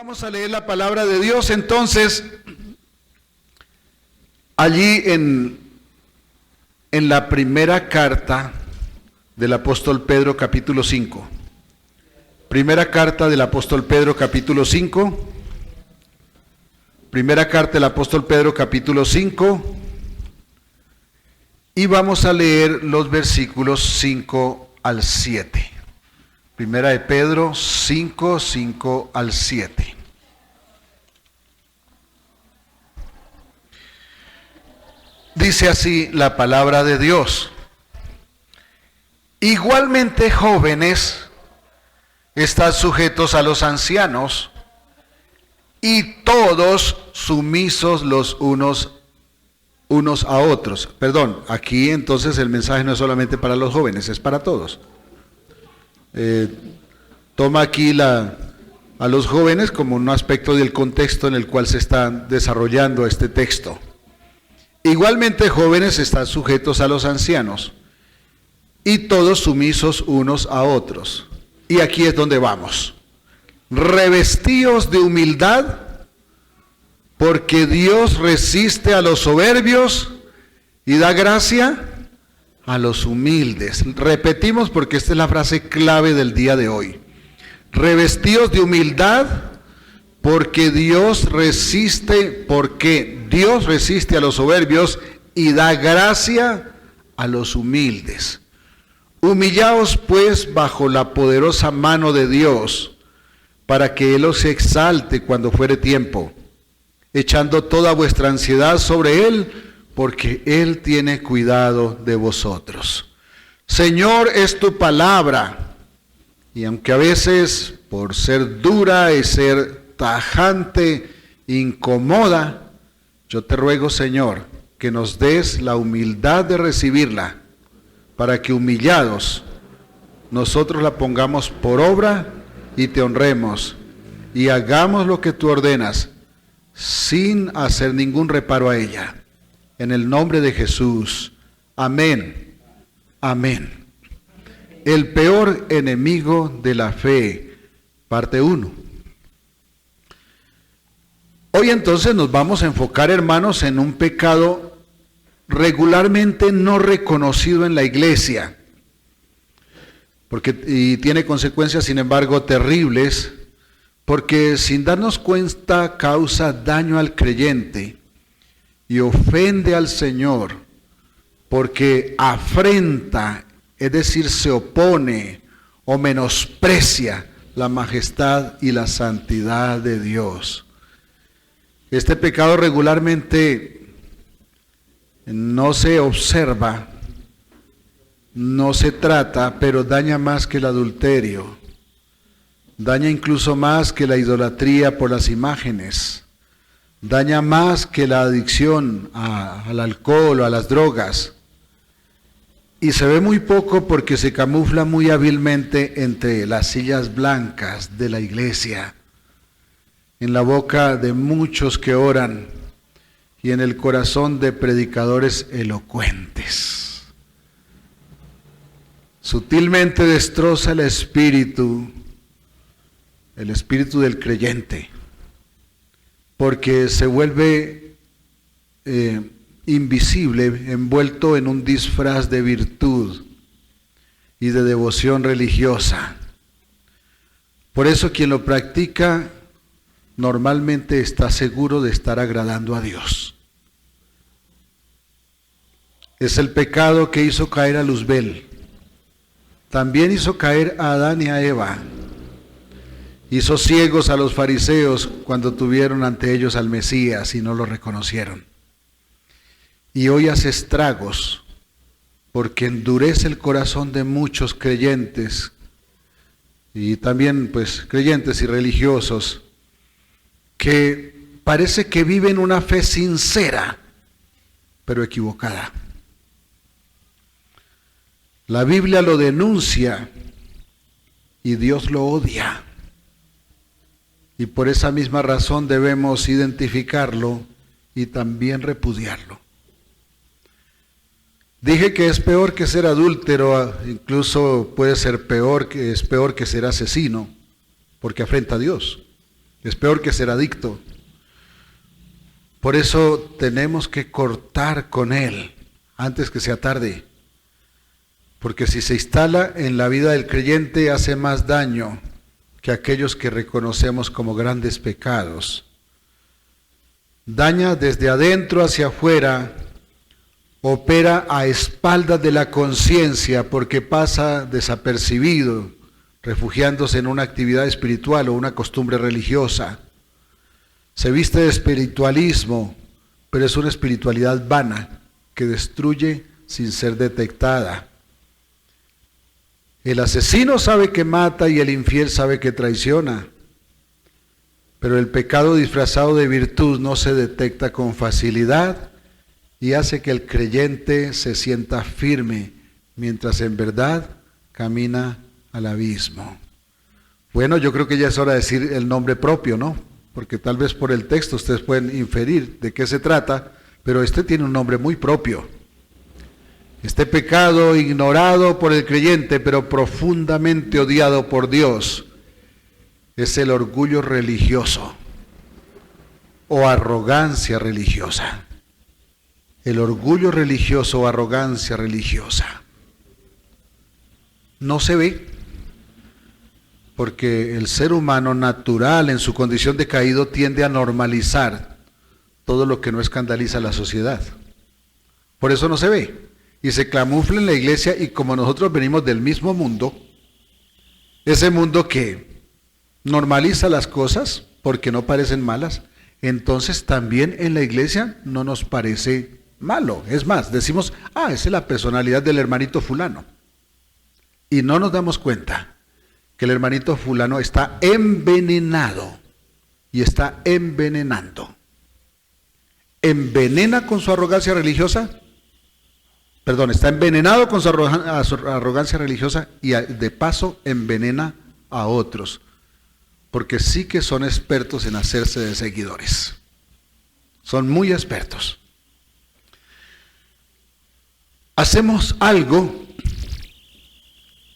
Vamos a leer la palabra de Dios entonces allí en la primera carta del apóstol Pedro capítulo 5. Primera carta del apóstol Pedro capítulo 5. Primera carta del apóstol Pedro capítulo 5. Y vamos a leer los versículos 5 al 7. Primera de Pedro 5, 5 al 7. Dice así la palabra de Dios. Igualmente, jóvenes, estad sujetos a los ancianos y todos sumisos los unos a otros. Perdón, aquí entonces el mensaje no es solamente para los jóvenes, es para todos. Toma aquí a los jóvenes como un aspecto del contexto en el cual se está desarrollando este texto. Igualmente, jóvenes, están sujetos a los ancianos y todos sumisos unos a otros. Y aquí es donde vamos. Revestíos de humildad, porque Dios resiste a los soberbios y da gracia a los humildes. Repetimos porque esta es la frase clave del día de hoy. Revestíos de humildad, porque Dios resiste a los soberbios y da gracia a los humildes. Humillaos pues bajo la poderosa mano de Dios, para que Él os exalte cuando fuere tiempo, echando toda vuestra ansiedad sobre Él, porque Él tiene cuidado de vosotros. Señor, es tu palabra, y aunque a veces por ser dura y ser tajante, incomoda, yo te ruego, Señor, que nos des la humildad de recibirla, para que humillados nosotros la pongamos por obra y te honremos y hagamos lo que tú ordenas sin hacer ningún reparo a ella. En el nombre de Jesús. Amén. Amén. El peor enemigo de la fe, parte 1. Hoy entonces nos vamos a enfocar, hermanos, en un pecado regularmente no reconocido en la iglesia, y tiene consecuencias, sin embargo, terribles, porque sin darnos cuenta causa daño al creyente y ofende al Señor, porque afrenta, es decir, se opone o menosprecia la majestad y la santidad de Dios. Este pecado regularmente no se observa, no se trata, pero daña más que el adulterio, daña incluso más que la idolatría por las imágenes, daña más que la adicción al alcohol o a las drogas, y se ve muy poco porque se camufla muy hábilmente entre las sillas blancas de la iglesia, en la boca de muchos que oran y en el corazón de predicadores elocuentes. Sutilmente destroza el espíritu del creyente, porque se vuelve invisible, envuelto en un disfraz de virtud y de devoción religiosa. Por eso quien lo practica normalmente está seguro de estar agradando a Dios. Es el pecado que hizo caer a Luzbel. También hizo caer a Adán y a Eva. Hizo ciegos a los fariseos cuando tuvieron ante ellos al Mesías y no lo reconocieron. Y hoy hace estragos porque endurece el corazón de muchos creyentes y también creyentes y religiosos que parece que viven una fe sincera, pero equivocada. La Biblia lo denuncia y Dios lo odia. Y por esa misma razón debemos identificarlo y también repudiarlo. Dije que es peor que ser adúltero, incluso puede ser peor que ser asesino, porque afrenta a Dios. Es peor que ser adicto. Por eso tenemos que cortar con él antes que sea tarde. Porque si se instala en la vida del creyente hace más daño que aquellos que reconocemos como grandes pecados. Daña desde adentro hacia afuera, opera a espaldas de la conciencia porque pasa desapercibido, refugiándose en una actividad espiritual o una costumbre religiosa. Se viste de espiritualismo, pero es una espiritualidad vana que destruye sin ser detectada. El asesino sabe que mata y el infiel sabe que traiciona, pero el pecado disfrazado de virtud no se detecta con facilidad y hace que el creyente se sienta firme, mientras en verdad camina al abismo. Bueno, yo creo que ya es hora de decir el nombre propio, ¿no? Porque tal vez por el texto ustedes pueden inferir de qué se trata, pero este tiene un nombre muy propio. Este pecado ignorado por el creyente, pero profundamente odiado por Dios, es el orgullo religioso o arrogancia religiosa. El orgullo religioso o arrogancia religiosa. No se ve, porque el ser humano natural en su condición de caído tiende a normalizar todo lo que no escandaliza a la sociedad. Por eso no se ve. Y se camufla en la iglesia, y como nosotros venimos del mismo mundo, ese mundo que normaliza las cosas porque no parecen malas, entonces también en la iglesia no nos parece malo. Es más, decimos, esa es la personalidad del hermanito fulano. Y no nos damos cuenta que el hermanito fulano está envenenado y está envenenando. Envenena con su arrogancia religiosa. Está envenenado con su arrogancia religiosa y de paso envenena a otros, porque sí que son expertos en hacerse de seguidores. Son muy expertos. Hacemos algo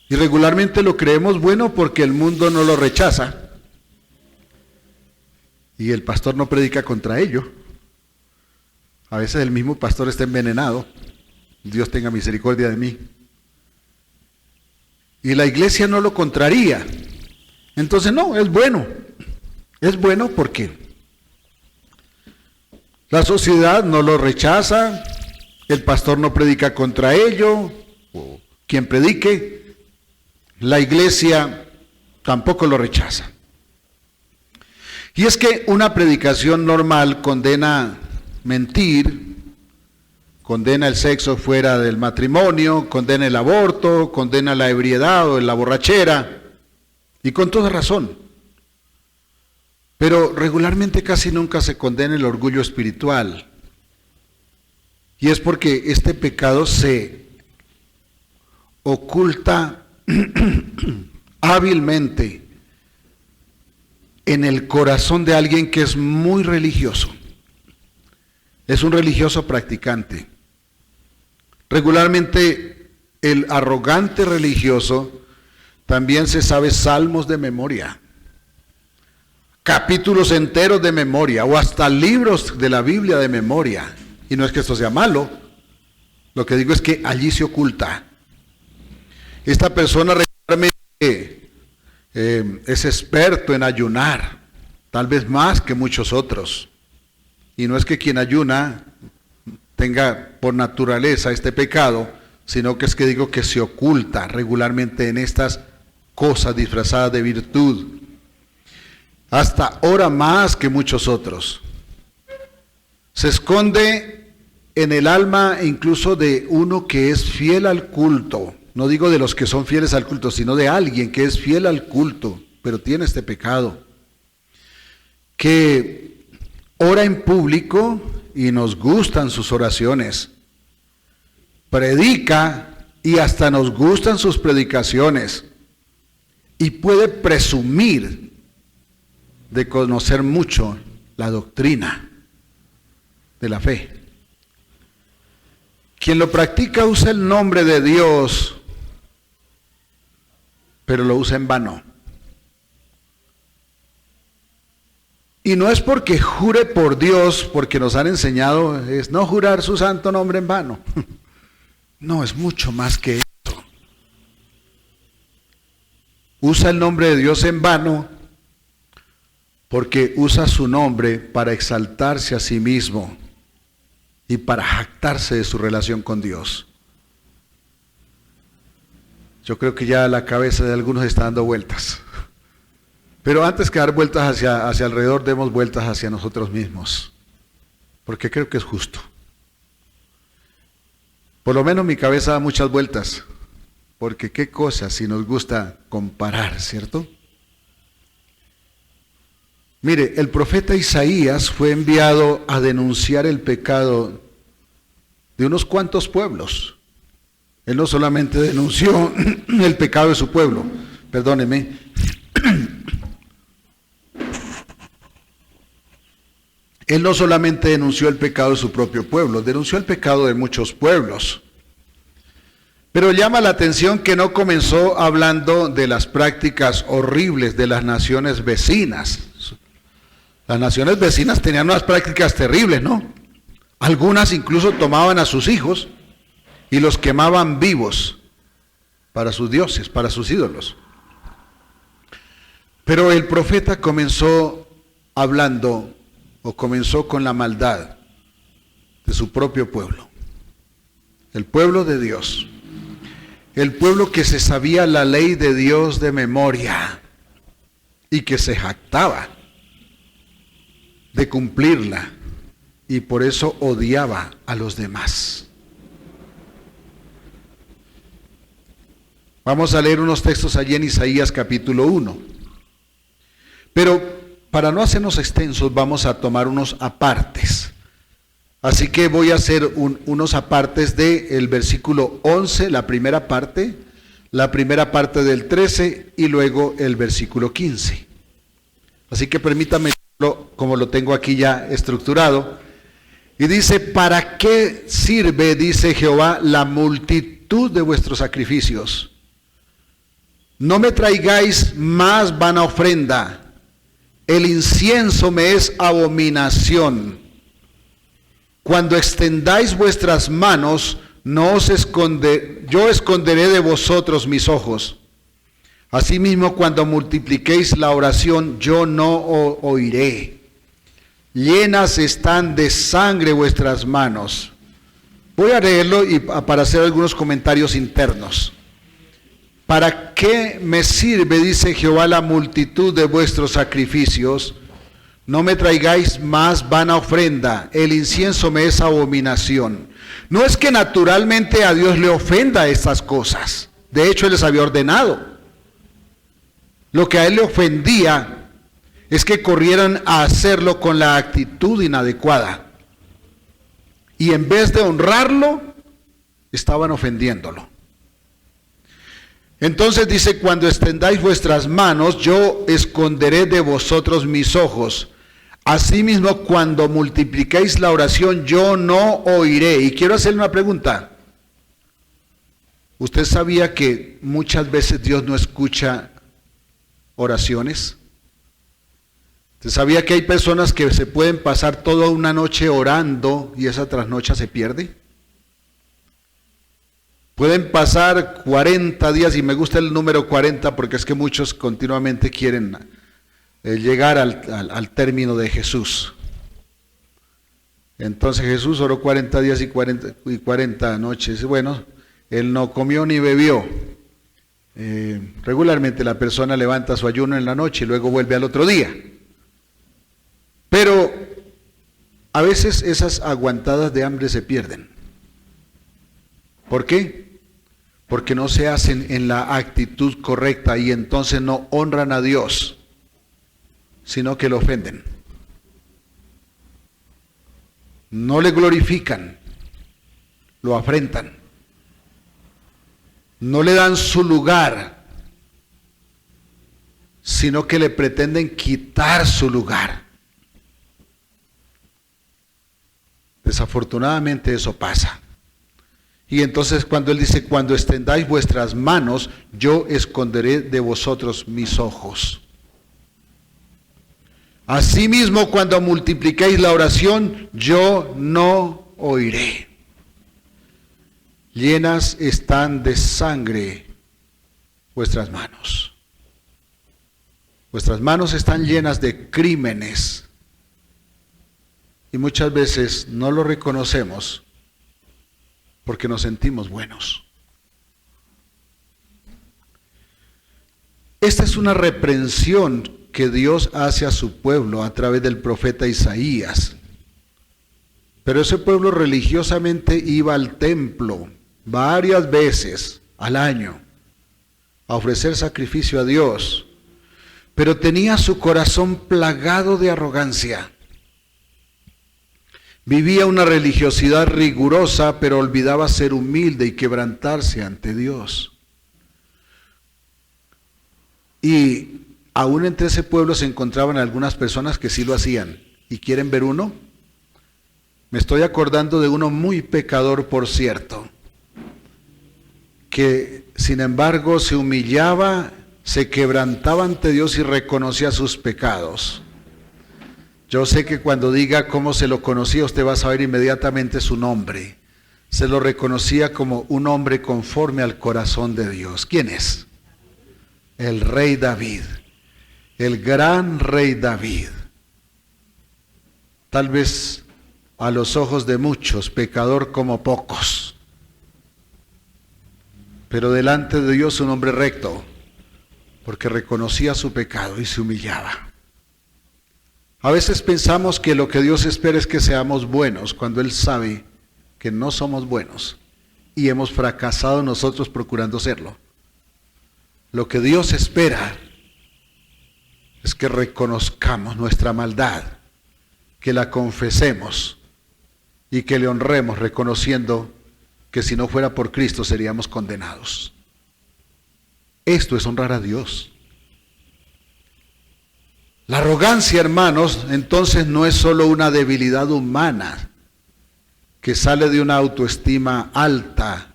y regularmente lo creemos bueno porque el mundo no lo rechaza y el pastor no predica contra ello. A veces el mismo pastor está envenenado. Dios tenga misericordia de mí. Y la iglesia no lo contraría. Entonces no, es bueno. Es bueno porque la sociedad no lo rechaza, el pastor no predica contra ello, o quien predique, la iglesia tampoco lo rechaza. Y es que una predicación normal condena mentir, condena el sexo fuera del matrimonio, condena el aborto, condena la ebriedad o la borrachera, y con toda razón. Pero regularmente casi nunca se condena el orgullo espiritual. Y es porque este pecado se oculta hábilmente en el corazón de alguien que es muy religioso. Es un religioso practicante. Regularmente el arrogante religioso también se sabe salmos de memoria, capítulos enteros de memoria, o hasta libros de la Biblia de memoria. Y no es que esto sea malo, lo que digo es que allí se oculta. Esta persona regularmente es experto en ayunar, tal vez más que muchos otros. Y no es que quien ayuna tenga por naturaleza este pecado, sino que es que digo que se oculta regularmente en estas cosas disfrazadas de virtud. Hasta ora más que muchos otros. Se esconde en el alma incluso de uno que es fiel al culto. No digo de los que son fieles al culto, sino de alguien que es fiel al culto, pero tiene este pecado. Que ora en público y nos gustan sus oraciones. Predica y hasta nos gustan sus predicaciones. Y puede presumir de conocer mucho la doctrina de la fe. Quien lo practica usa el nombre de Dios, pero lo usa en vano. Y no es porque jure por Dios, porque nos han enseñado, es no jurar su santo nombre en vano. No, es mucho más que eso. Usa el nombre de Dios en vano porque usa su nombre para exaltarse a sí mismo y para jactarse de su relación con Dios. Yo creo que ya la cabeza de algunos está dando vueltas. Pero antes que dar vueltas hacia alrededor, demos vueltas hacia nosotros mismos. Porque creo que es justo. Por lo menos mi cabeza da muchas vueltas. Porque qué cosa si nos gusta comparar, ¿cierto? Mire, el profeta Isaías fue enviado a denunciar el pecado de unos cuantos pueblos. Él no solamente denunció el pecado de su pueblo, perdóneme. Él no solamente denunció el pecado de su propio pueblo, denunció el pecado de muchos pueblos. Pero llama la atención que no comenzó hablando de las prácticas horribles de las naciones vecinas. Las naciones vecinas tenían unas prácticas terribles, ¿no? Algunas incluso tomaban a sus hijos y los quemaban vivos para sus dioses, para sus ídolos. Pero el profeta comenzó hablando, o comenzó con la maldad de su propio pueblo. El pueblo de Dios. El pueblo que se sabía la ley de Dios de memoria y que se jactaba de cumplirla y por eso odiaba a los demás. Vamos a leer unos textos allí en Isaías capítulo 1. Pero para no hacernos extensos vamos a tomar unos apartes. Así que voy a hacer unos apartes del versículo 11, la primera parte del 13 y luego el versículo 15. Así que permítame, como lo tengo aquí ya estructurado. Y dice, ¿para qué sirve, dice Jehová, la multitud de vuestros sacrificios? No me traigáis más vana ofrenda. El incienso me es abominación. Cuando extendáis vuestras manos, yo esconderé de vosotros mis ojos. Asimismo, cuando multipliquéis la oración, yo no oiré. Llenas están de sangre vuestras manos. Voy a leerlo y para hacer algunos comentarios internos. ¿Para qué me sirve, dice Jehová, la multitud de vuestros sacrificios? No me traigáis más vana ofrenda, el incienso me es abominación. No es que naturalmente a Dios le ofenda estas cosas. De hecho, Él les había ordenado. Lo que a Él le ofendía es que corrieran a hacerlo con la actitud inadecuada. Y en vez de honrarlo, estaban ofendiéndolo. Entonces dice, cuando extendáis vuestras manos, yo esconderé de vosotros mis ojos. Asimismo, cuando multipliquéis la oración, yo no oiré. Y quiero hacerle una pregunta. ¿Usted sabía que muchas veces Dios no escucha oraciones? ¿Usted sabía que hay personas que se pueden pasar toda una noche orando y esa trasnocha se pierde? Pueden pasar 40 días, y me gusta el número 40 porque es que muchos continuamente quieren llegar al término de Jesús. Entonces Jesús oró 40 días y 40 noches. Bueno, Él no comió ni bebió. Regularmente la persona levanta su ayuno en la noche y luego vuelve al otro día. Pero a veces esas aguantadas de hambre se pierden. ¿Por qué? Porque no se hacen en la actitud correcta y entonces no honran a Dios, sino que lo ofenden. No le glorifican, lo afrentan. No le dan su lugar, sino que le pretenden quitar su lugar. Desafortunadamente eso pasa. Y entonces cuando Él dice, cuando extendáis vuestras manos, yo esconderé de vosotros mis ojos. Asimismo, cuando multipliquéis la oración, yo no oiré. Llenas están de sangre vuestras manos. Vuestras manos están llenas de crímenes. Y muchas veces no lo reconocemos porque nos sentimos buenos. Esta es una reprensión que Dios hace a su pueblo a través del profeta Isaías. Pero ese pueblo religiosamente iba al templo varias veces al año a ofrecer sacrificio a Dios, pero tenía su corazón plagado de arrogancia. Vivía una religiosidad rigurosa, pero olvidaba ser humilde y quebrantarse ante Dios. Y aún entre ese pueblo se encontraban algunas personas que sí lo hacían. ¿Y quieren ver uno? Me estoy acordando de uno muy pecador, por cierto, que sin embargo se humillaba, se quebrantaba ante Dios y reconocía sus pecados. Yo sé que cuando diga cómo se lo conocía, usted va a saber inmediatamente su nombre. Se lo reconocía como un hombre conforme al corazón de Dios. ¿Quién es? El rey David, el gran rey David. Tal vez a los ojos de muchos, pecador como pocos, pero delante de Dios un hombre recto, porque reconocía su pecado y se humillaba. A veces pensamos que lo que Dios espera es que seamos buenos, cuando Él sabe que no somos buenos y hemos fracasado nosotros procurando serlo. Lo que Dios espera es que reconozcamos nuestra maldad, que la confesemos y que le honremos reconociendo que si no fuera por Cristo seríamos condenados. Esto es honrar a Dios. La arrogancia, hermanos, entonces no es solo una debilidad humana que sale de una autoestima alta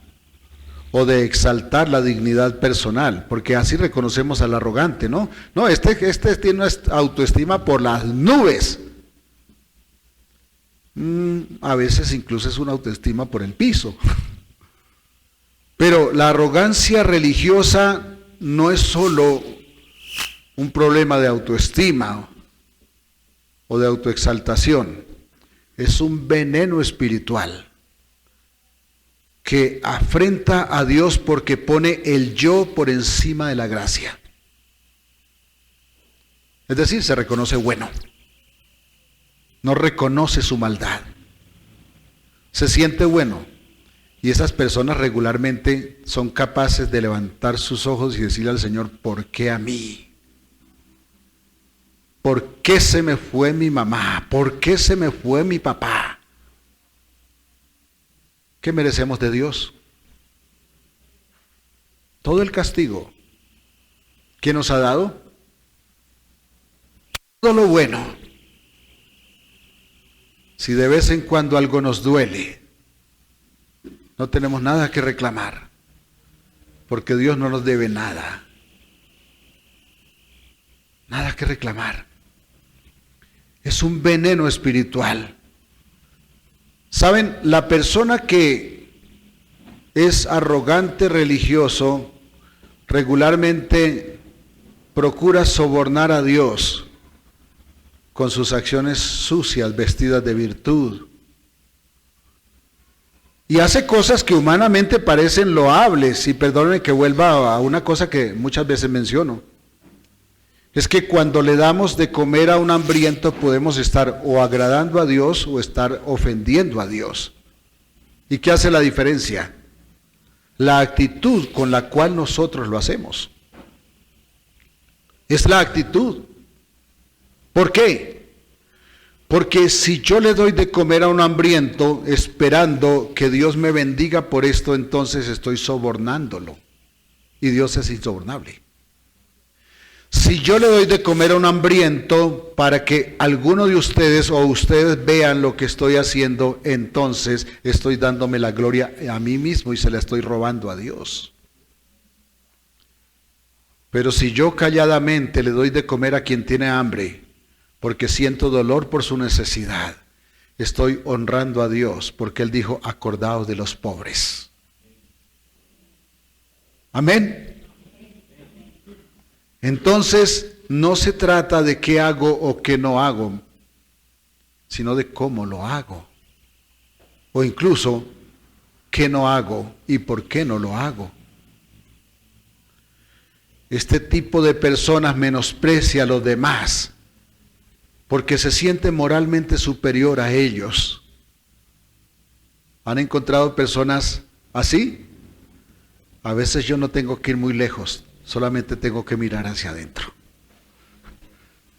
o de exaltar la dignidad personal, porque así reconocemos al arrogante, ¿no? No, este tiene una autoestima por las nubes. A veces incluso es una autoestima por el piso. Pero la arrogancia religiosa no es solo un problema de autoestima o de autoexaltación, es un veneno espiritual que afrenta a Dios porque pone el yo por encima de la gracia. Es decir, se reconoce bueno, no reconoce su maldad, se siente bueno. Y esas personas regularmente son capaces de levantar sus ojos y decirle al Señor, ¿por qué a mí? ¿Por qué se me fue mi mamá? ¿Por qué se me fue mi papá? ¿Qué merecemos de Dios? Todo el castigo. ¿Quién nos ha dado? Todo lo bueno. Si de vez en cuando algo nos duele, no tenemos nada que reclamar, porque Dios no nos debe nada. Nada que reclamar. Es un veneno espiritual. ¿Saben? La persona que es arrogante religioso regularmente procura sobornar a Dios con sus acciones sucias, vestidas de virtud. Y hace cosas que humanamente parecen loables, y perdónenme que vuelva a una cosa que muchas veces menciono. Es que cuando le damos de comer a un hambriento podemos estar o agradando a Dios o estar ofendiendo a Dios. ¿Y qué hace la diferencia? La actitud con la cual nosotros lo hacemos. Es la actitud. ¿Por qué? Porque si yo le doy de comer a un hambriento esperando que Dios me bendiga por esto, entonces estoy sobornándolo. Y Dios es insobornable. Si yo le doy de comer a un hambriento para que alguno de ustedes o ustedes vean lo que estoy haciendo, entonces estoy dándome la gloria a mí mismo y se la estoy robando a Dios. Pero si yo calladamente le doy de comer a quien tiene hambre, porque siento dolor por su necesidad. Estoy honrando a Dios porque Él dijo, acordaos de los pobres. Amén. Entonces, no se trata de qué hago o qué no hago, sino de cómo lo hago. O incluso, qué no hago y por qué no lo hago. Este tipo de personas menosprecia a los demás porque se siente moralmente superior a ellos. ¿Han encontrado personas así? A veces yo no tengo que ir muy lejos, solamente tengo que mirar hacia adentro.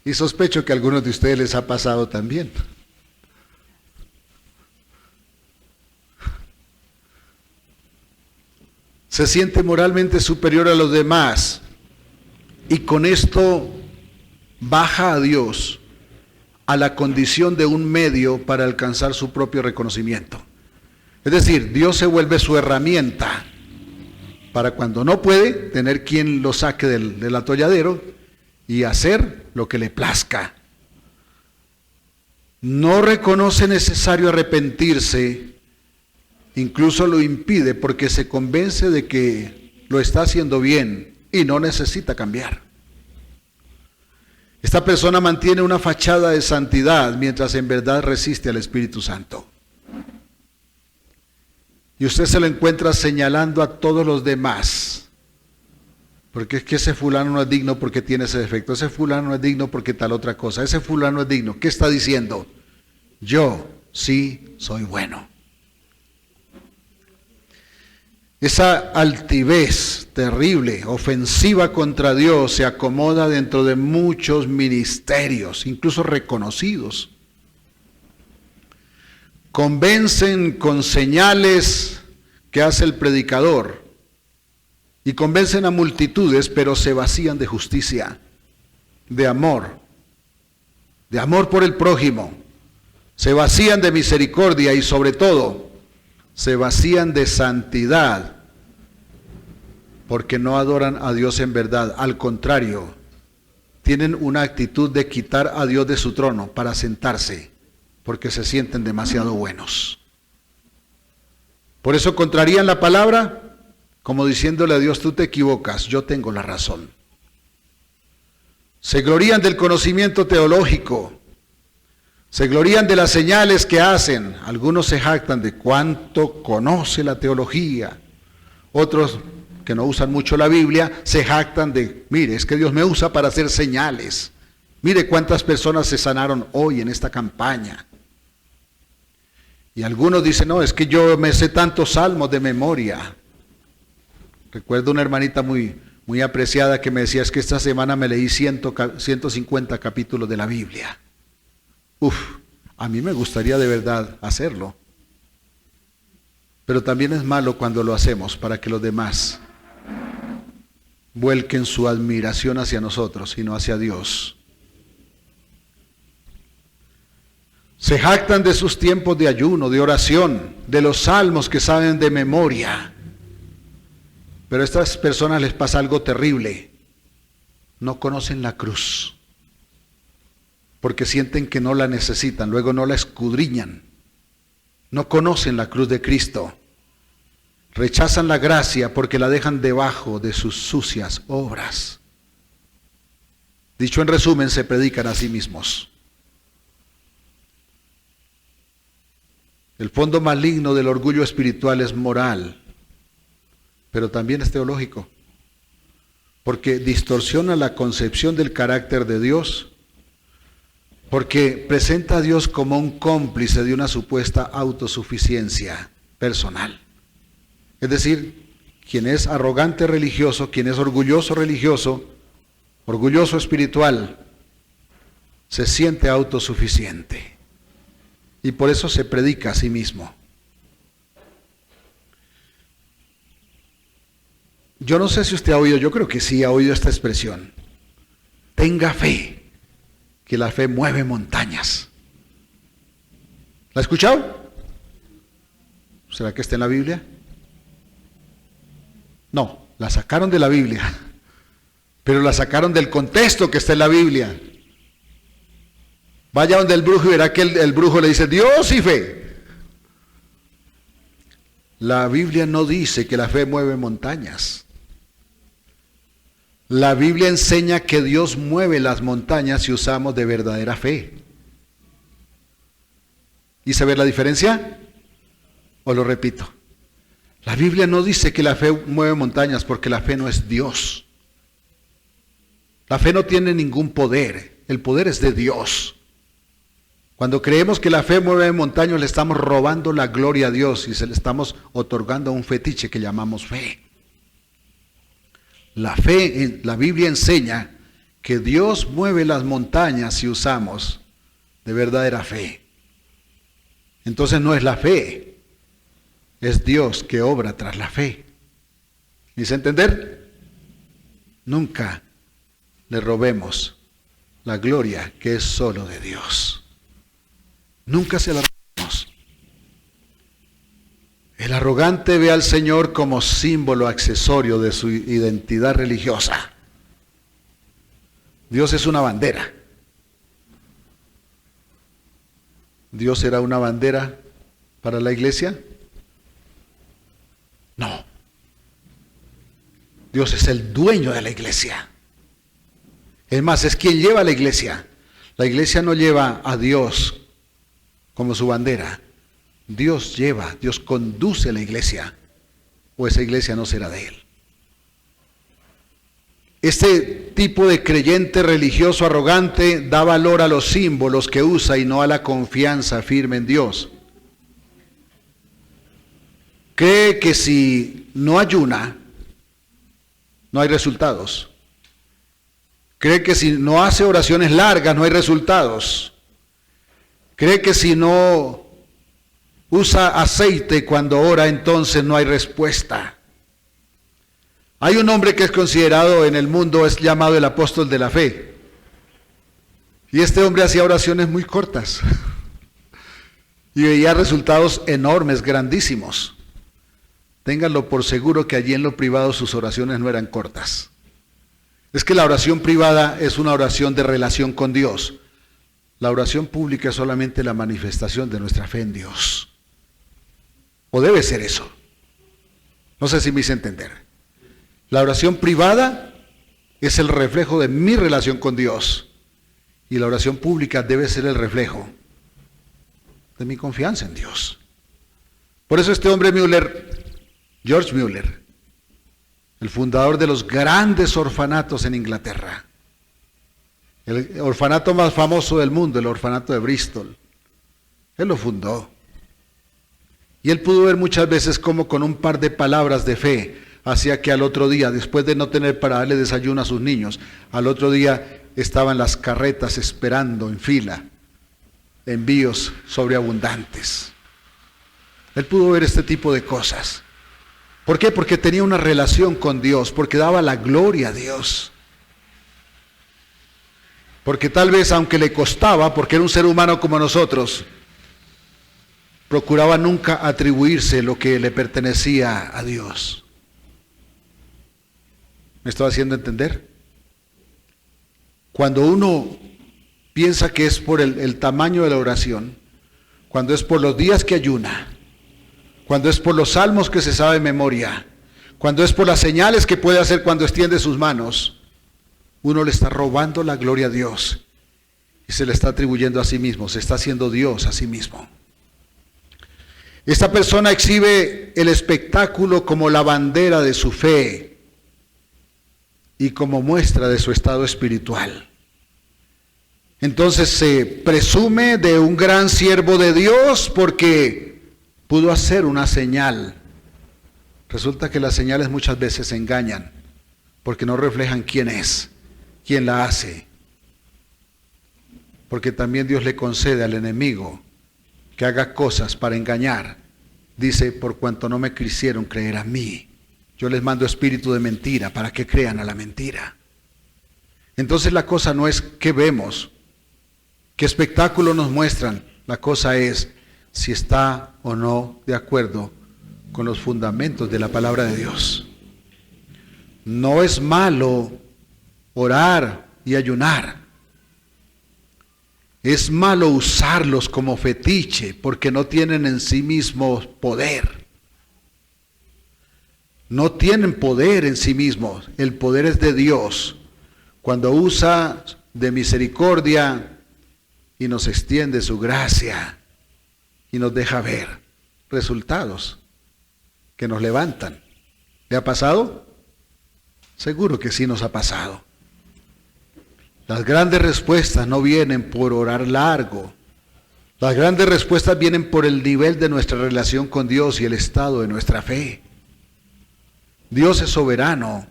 Y sospecho que a algunos de ustedes les ha pasado también. Se siente moralmente superior a los demás y con esto baja a Dios a la condición de un medio para alcanzar su propio reconocimiento. Es decir, Dios se vuelve su herramienta para cuando no puede, tener quien lo saque del atolladero y hacer lo que le plazca. No reconoce necesario arrepentirse, incluso lo impide porque se convence de que lo está haciendo bien y no necesita cambiar. Esta persona mantiene una fachada de santidad mientras en verdad resiste al Espíritu Santo. Y usted se lo encuentra señalando a todos los demás. Porque es que ese fulano no es digno porque tiene ese defecto. Ese fulano no es digno porque tal otra cosa. Ese fulano es digno. ¿Qué está diciendo? Yo sí soy bueno. Esa altivez terrible, ofensiva contra Dios, se acomoda dentro de muchos ministerios, incluso reconocidos. Convencen con señales que hace el predicador y convencen a multitudes, pero se vacían de justicia, de amor por el prójimo, se vacían de misericordia y sobre todo se vacían de santidad porque no adoran a Dios en verdad. Al contrario, tienen una actitud de quitar a Dios de su trono para sentarse porque se sienten demasiado buenos. Por eso contrarían la palabra como diciéndole a Dios, tú te equivocas, yo tengo la razón. Se glorían del conocimiento teológico. Se glorían de las señales que hacen. Algunos se jactan de cuánto conoce la teología. Otros que no usan mucho la Biblia se jactan de, mire, es que Dios me usa para hacer señales. Mire cuántas personas se sanaron hoy en esta campaña. Y algunos dicen, no, es que yo me sé tantos salmos de memoria. Recuerdo una hermanita muy apreciada que me decía, es que esta semana me leí 150 capítulos de la Biblia. A mí me gustaría de verdad hacerlo. Pero también es malo cuando lo hacemos para que los demás vuelquen su admiración hacia nosotros y no hacia Dios. Se jactan de sus tiempos de ayuno, de oración, de los salmos que saben de memoria. Pero a estas personas les pasa algo terrible. No conocen la cruz. Porque sienten que no la necesitan, luego no la escudriñan. No conocen la cruz de Cristo. Rechazan la gracia porque la dejan debajo de sus sucias obras. Dicho en resumen, se predican a sí mismos. El fondo maligno del orgullo espiritual es moral, pero también es teológico, porque distorsiona la concepción del carácter de Dios, porque presenta a Dios como un cómplice de una supuesta autosuficiencia personal. Es decir, quien es arrogante religioso, quien es orgulloso religioso, orgulloso espiritual, se siente autosuficiente. Y por eso se predica a sí mismo. Yo no sé si usted ha oído, yo creo que sí ha oído esta expresión. Tenga fe, que la fe mueve montañas. ¿La ha escuchado? ¿Será que está en la Biblia? No, la sacaron de la Biblia, pero la sacaron del contexto que está en la Biblia. Vaya donde el brujo y verá que el brujo le dice Dios y fe. La Biblia no dice que la fe mueve montañas. La Biblia enseña que Dios mueve las montañas si usamos de verdadera fe. ¿Y se ve la diferencia? ¿O lo repito? La Biblia no dice que la fe mueve montañas porque la fe no es Dios. La fe no tiene ningún poder. El poder es de Dios. Cuando creemos que la fe mueve montañas, le estamos robando la gloria a Dios y se le estamos otorgando un fetiche que llamamos fe. La fe, la Biblia enseña que Dios mueve las montañas si usamos de verdadera fe. Entonces no es la fe, es Dios que obra tras la fe. ¿Dice entender? Nunca le robemos la gloria que es solo de Dios. Nunca se la robemos. El arrogante ve al Señor como símbolo accesorio de su identidad religiosa. Dios es una bandera. ¿Dios era una bandera para la iglesia? No. Dios es el dueño de la iglesia. Es más, es quien lleva a la iglesia. La iglesia no lleva a Dios como su bandera. Dios lleva, Dios conduce a la iglesia, o esa iglesia no será de Él. Este tipo de creyente religioso arrogante da valor a los símbolos que usa y no a la confianza firme en Dios. Cree que si no ayuna, no hay resultados. Cree que si no hace oraciones largas, no hay resultados. Cree que si no usa aceite cuando ora, entonces no hay respuesta. Hay un hombre que es considerado en el mundo, es llamado el apóstol de la fe. Y este hombre hacía oraciones muy cortas. Y veía resultados enormes, grandísimos. Ténganlo por seguro que allí en lo privado sus oraciones no eran cortas. Es que la oración privada es una oración de relación con Dios. La oración pública es solamente la manifestación de nuestra fe en Dios. O debe ser eso. No sé si me hice entender. La oración privada es el reflejo de mi relación con Dios. Y la oración pública debe ser el reflejo de mi confianza en Dios. Por eso este hombre Müller, George Müller, el fundador de los grandes orfanatos en Inglaterra, el orfanato más famoso del mundo, el orfanato de Bristol, él lo fundó. Y él pudo ver muchas veces cómo con un par de palabras de fe hacía que al otro día, después de no tener para darle desayuno a sus niños, al otro día estaban las carretas esperando en fila, envíos sobreabundantes. Él pudo ver este tipo de cosas. ¿Por qué? Porque tenía una relación con Dios, porque daba la gloria a Dios. Porque tal vez, aunque le costaba, porque era un ser humano como nosotros, procuraba nunca atribuirse lo que le pertenecía a Dios. ¿Me estoy haciendo entender? Cuando uno piensa que es por el tamaño de la oración, cuando es por los días que ayuna, cuando es por los salmos que se sabe de memoria, cuando es por las señales que puede hacer cuando extiende sus manos, uno le está robando la gloria a Dios y se le está atribuyendo a sí mismo, se está haciendo Dios a sí mismo. Esta persona exhibe el espectáculo como la bandera de su fe y como muestra de su estado espiritual. Entonces se presume de un gran siervo de Dios porque pudo hacer una señal. Resulta que las señales muchas veces engañan porque no reflejan quién es, quién la hace. Porque también Dios le concede al enemigo que haga cosas para engañar. Dice, por cuanto no me quisieron creer a mí, yo les mando espíritu de mentira para que crean a la mentira. Entonces la cosa no es qué vemos, qué espectáculo nos muestran. La cosa es si está o no de acuerdo con los fundamentos de la palabra de Dios. No es malo orar y ayunar. Es malo usarlos como fetiche porque no tienen en sí mismos poder. No tienen poder en sí mismos. El poder es de Dios. Cuando usa de misericordia y nos extiende su gracia y nos deja ver resultados que nos levantan. ¿Le ha pasado? Seguro que sí nos ha pasado. Las grandes respuestas no vienen por orar largo. Las grandes respuestas vienen por el nivel de nuestra relación con Dios y el estado de nuestra fe. Dios es soberano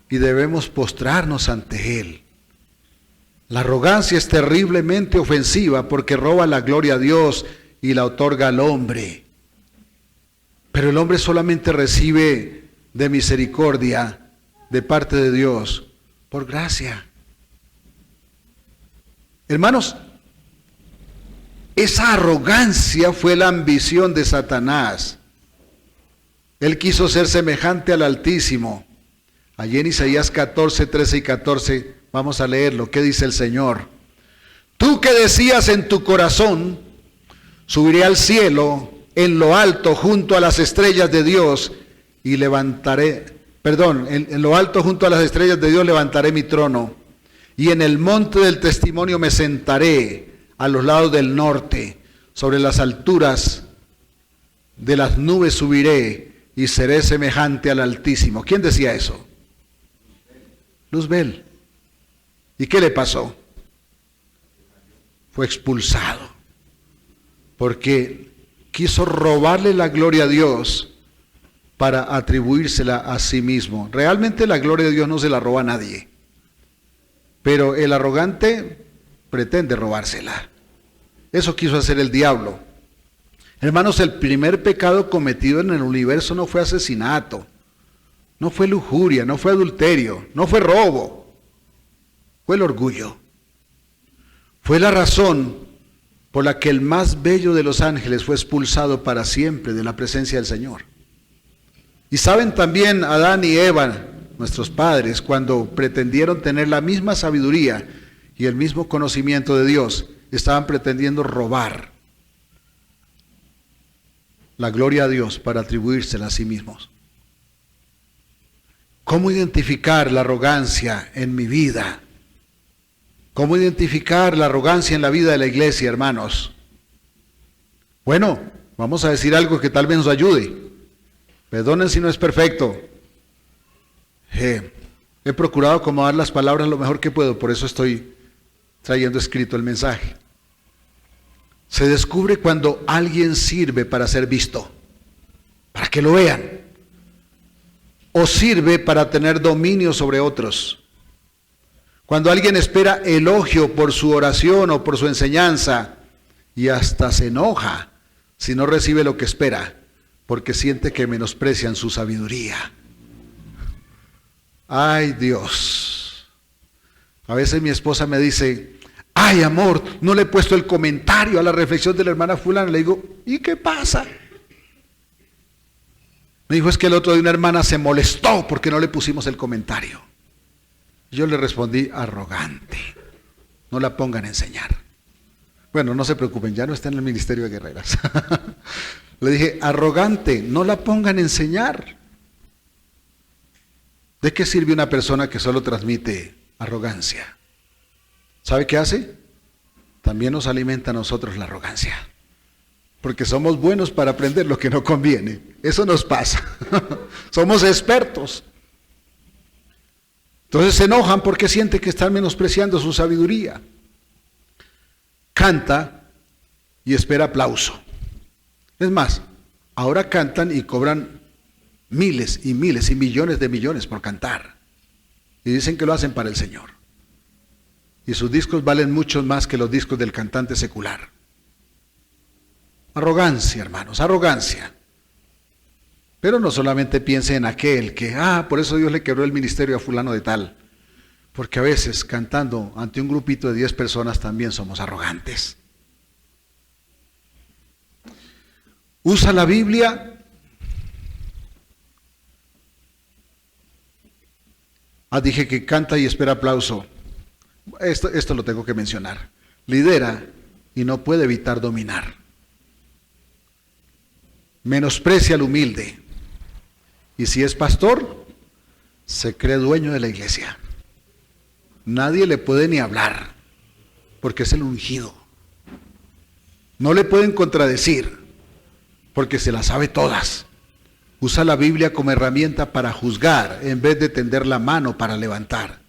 y debemos postrarnos ante Él. La arrogancia es terriblemente ofensiva porque roba la gloria a Dios y la otorga al hombre. Pero el hombre solamente recibe de misericordia de parte de Dios por gracia. Hermanos, esa arrogancia fue la ambición de Satanás. Él quiso ser semejante al Altísimo. Allí en Isaías 14, 13 y 14, vamos a leer lo que dice el Señor. Tú que decías en tu corazón, subiré al cielo, en lo alto, junto a las estrellas de Dios, y en lo alto junto a las estrellas de Dios levantaré mi trono. Y en el monte del testimonio me sentaré a los lados del norte, sobre las alturas de las nubes subiré y seré semejante al Altísimo. ¿Quién decía eso? Luzbel. ¿Y qué le pasó? Fue expulsado, porque quiso robarle la gloria a Dios para atribuírsela a sí mismo. Realmente la gloria de Dios no se la roba a nadie. Pero el arrogante pretende robársela. Eso quiso hacer el diablo. Hermanos, el primer pecado cometido en el universo no fue asesinato, no fue lujuria, no fue adulterio, no fue robo, fue el orgullo. Fue la razón por la que el más bello de los ángeles fue expulsado para siempre de la presencia del Señor. Y saben también Adán y Eva, nuestros padres, cuando pretendieron tener la misma sabiduría y el mismo conocimiento de Dios, estaban pretendiendo robar la gloria a Dios para atribuírsela a sí mismos. ¿Cómo identificar la arrogancia en mi vida? ¿Cómo identificar la arrogancia en la vida de la iglesia, hermanos? Bueno, vamos a decir algo que tal vez nos ayude. Perdonen si no es perfecto. He procurado acomodar las palabras lo mejor que puedo, por eso estoy trayendo escrito el mensaje. Se descubre cuando alguien sirve para ser visto, para que lo vean, o sirve para tener dominio sobre otros. Cuando alguien espera elogio por su oración o por su enseñanza y hasta se enoja si no recibe lo que espera, porque siente que menosprecian su sabiduría. Ay, Dios. A veces mi esposa me dice, ay, amor, no le he puesto el comentario a la reflexión de la hermana fulana. Le digo, ¿y qué pasa? Me dijo, es que el otro día una hermana se molestó porque no le pusimos el comentario. Yo le respondí, arrogante, no la pongan a enseñar. Bueno, no se preocupen, ya no está en el ministerio de guerreras. Le dije, arrogante, no la pongan a enseñar. ¿De qué sirve una persona que solo transmite arrogancia? ¿Sabe qué hace? También nos alimenta a nosotros la arrogancia. Porque somos buenos para aprender lo que no conviene. Eso nos pasa. Somos expertos. Entonces se enojan porque sienten que están menospreciando su sabiduría. Canta y espera aplauso. Es más, ahora cantan y cobran miles y miles y millones de millones por cantar. Y dicen que lo hacen para el Señor. Y sus discos valen mucho más que los discos del cantante secular. Arrogancia, hermanos, arrogancia. Pero no solamente piense en aquel que, por eso Dios le quebró el ministerio a fulano de tal. Porque a veces cantando ante un grupito de 10 personas también somos arrogantes. Usa la Biblia. Dije que canta y espera aplauso. Esto lo tengo que mencionar. lidera y no puede evitar dominar. Menosprecia al humilde. Y si es pastor, se cree dueño de la iglesia. Nadie le puede ni hablar, porque es el ungido. No le pueden contradecir, porque se las sabe todas. Usa la Biblia como herramienta para juzgar, en vez de tender la mano para levantar.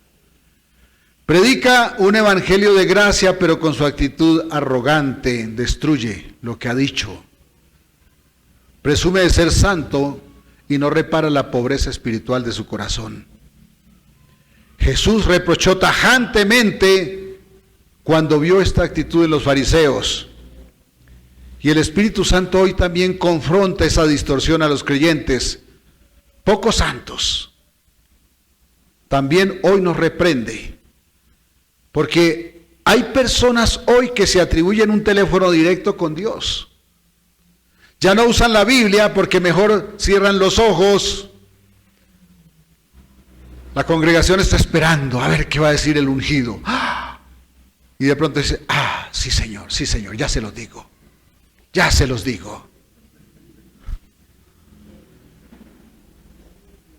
Predica un evangelio de gracia, pero con su actitud arrogante destruye lo que ha dicho. Presume de ser santo y no repara la pobreza espiritual de su corazón. Jesús reprochó tajantemente cuando vio esta actitud de los fariseos. Y el Espíritu Santo hoy también confronta esa distorsión a los creyentes, poco santos. También hoy nos reprende, porque hay personas hoy que se atribuyen un teléfono directo con Dios. Ya no usan la Biblia porque mejor cierran los ojos. La congregación está esperando a ver qué va a decir el ungido. Y de pronto dice, sí señor, ya se los digo. Ya se los digo.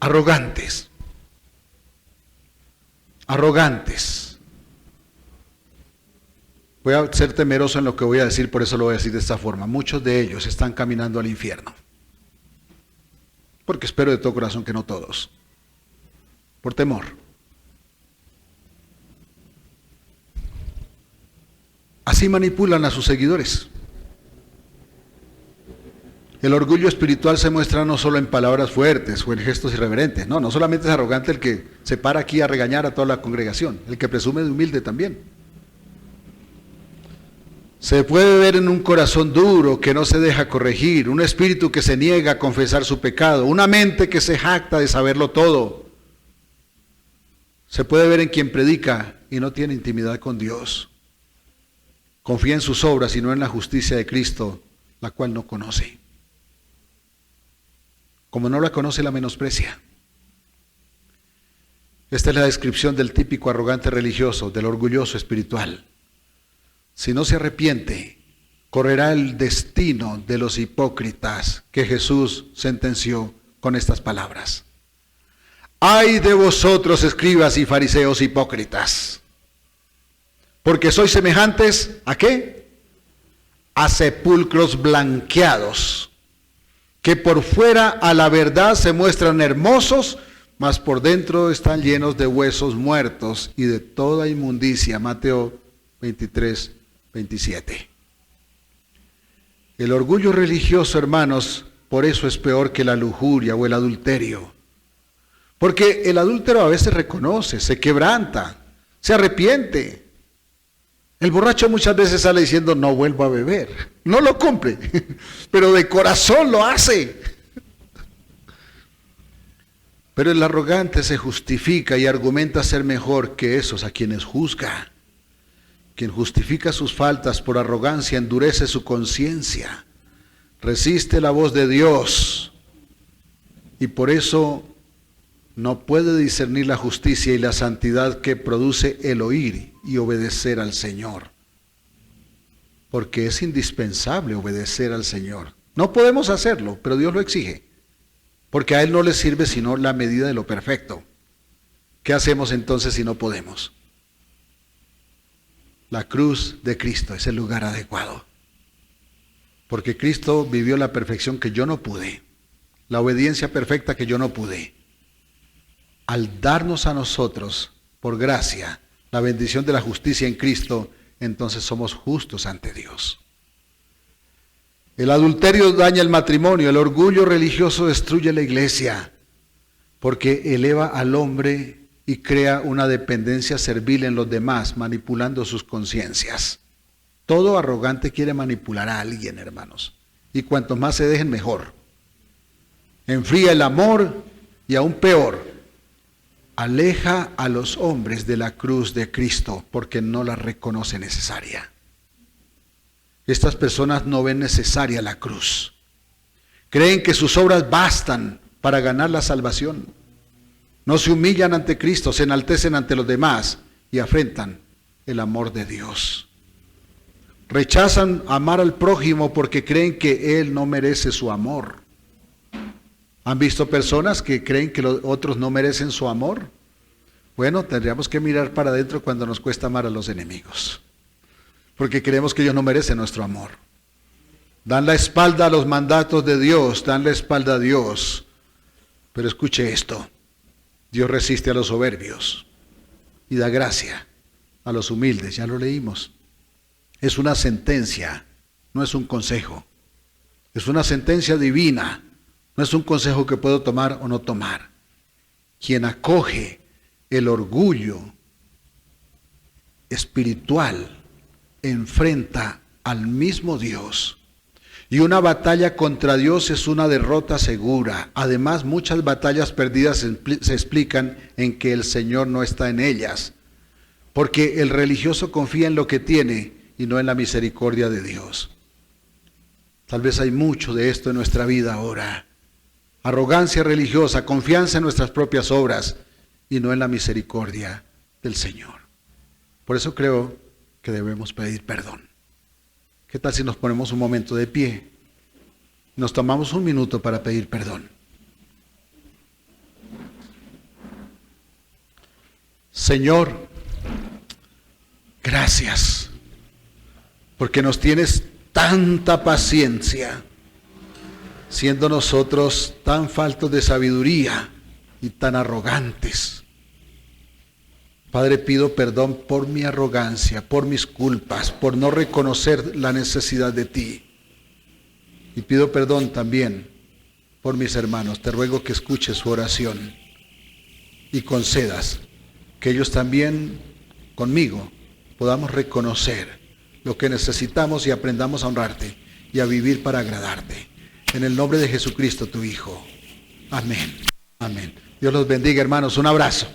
Arrogantes. Voy a ser temeroso en lo que voy a decir, por eso lo voy a decir de esta forma. Muchos de ellos están caminando al infierno. Porque espero de todo corazón que no todos. Por temor. Así manipulan a sus seguidores. El orgullo espiritual se muestra no solo en palabras fuertes o en gestos irreverentes. No solamente es arrogante el que se para aquí a regañar a toda la congregación, el que presume de humilde también. Se puede ver en un corazón duro que no se deja corregir, un espíritu que se niega a confesar su pecado, una mente que se jacta de saberlo todo. Se puede ver en quien predica y no tiene intimidad con Dios. Confía en sus obras y no en la justicia de Cristo, la cual no conoce. Como no la conoce, la menosprecia. Esta es la descripción del típico arrogante religioso, del orgulloso espiritual. Si no se arrepiente, correrá el destino de los hipócritas que Jesús sentenció con estas palabras. ¡Ay de vosotros, escribas y fariseos hipócritas! Porque sois semejantes, ¿a qué? A sepulcros blanqueados, que por fuera a la verdad se muestran hermosos, mas por dentro están llenos de huesos muertos y de toda inmundicia. Mateo 23, 27. El orgullo religioso, hermanos, por eso es peor que la lujuria o el adulterio. Porque el adúltero a veces reconoce, se quebranta, se arrepiente. El borracho muchas veces sale diciendo, no vuelvo a beber. No lo cumple, pero de corazón lo hace. Pero el arrogante se justifica y argumenta ser mejor que esos a quienes juzga. Quien justifica sus faltas por arrogancia endurece su conciencia, resiste la voz de Dios y por eso no puede discernir la justicia y la santidad que produce el oír y obedecer al Señor. Porque es indispensable obedecer al Señor. No podemos hacerlo, pero Dios lo exige. Porque a Él no le sirve sino la medida de lo perfecto. ¿Qué hacemos entonces si no podemos? La cruz de Cristo es el lugar adecuado. Porque Cristo vivió la perfección que yo no pude. La obediencia perfecta que yo no pude. Al darnos a nosotros, por gracia, la bendición de la justicia en Cristo, entonces somos justos ante Dios. El adulterio daña el matrimonio, el orgullo religioso destruye la iglesia, porque eleva al hombre y crea una dependencia servil en los demás, manipulando sus conciencias. Todo arrogante quiere manipular a alguien, hermanos, y cuanto más se dejen, mejor. Enfría el amor y aún peor, aleja a los hombres de la cruz de Cristo porque no la reconoce necesaria. Estas personas no ven necesaria la cruz. Creen que sus obras bastan para ganar la salvación. No se humillan ante Cristo, se enaltecen ante los demás y afrentan el amor de Dios. Rechazan amar al prójimo porque creen que él no merece su amor. ¿Han visto personas que creen que los otros no merecen su amor? Bueno, tendríamos que mirar para adentro cuando nos cuesta amar a los enemigos, porque creemos que ellos no merecen nuestro amor. Dan la espalda a los mandatos de Dios, dan la espalda a Dios. Pero escuche esto, Dios resiste a los soberbios y da gracia a los humildes, ya lo leímos. Es una sentencia, no es un consejo. Es una sentencia divina, no es un consejo que puedo tomar o no tomar. Quien acoge el orgullo espiritual enfrenta al mismo Dios. Y una batalla contra Dios es una derrota segura. Además, muchas batallas perdidas se explican en que el Señor no está en ellas. Porque el religioso confía en lo que tiene y no en la misericordia de Dios. Tal vez hay mucho de esto en nuestra vida ahora. Arrogancia religiosa, confianza en nuestras propias obras y no en la misericordia del Señor. Por eso creo que debemos pedir perdón. ¿Qué tal si nos ponemos un momento de pie? Nos tomamos un minuto para pedir perdón. Señor, gracias, porque nos tienes tanta paciencia, siendo nosotros tan faltos de sabiduría y tan arrogantes. Padre, pido perdón por mi arrogancia, por mis culpas, por no reconocer la necesidad de ti. Y pido perdón también por mis hermanos. Te ruego que escuches su oración y concedas que ellos también conmigo podamos reconocer lo que necesitamos y aprendamos a honrarte y a vivir para agradarte. En el nombre de Jesucristo, tu Hijo. Amén. Amén. Dios los bendiga, hermanos. Un abrazo.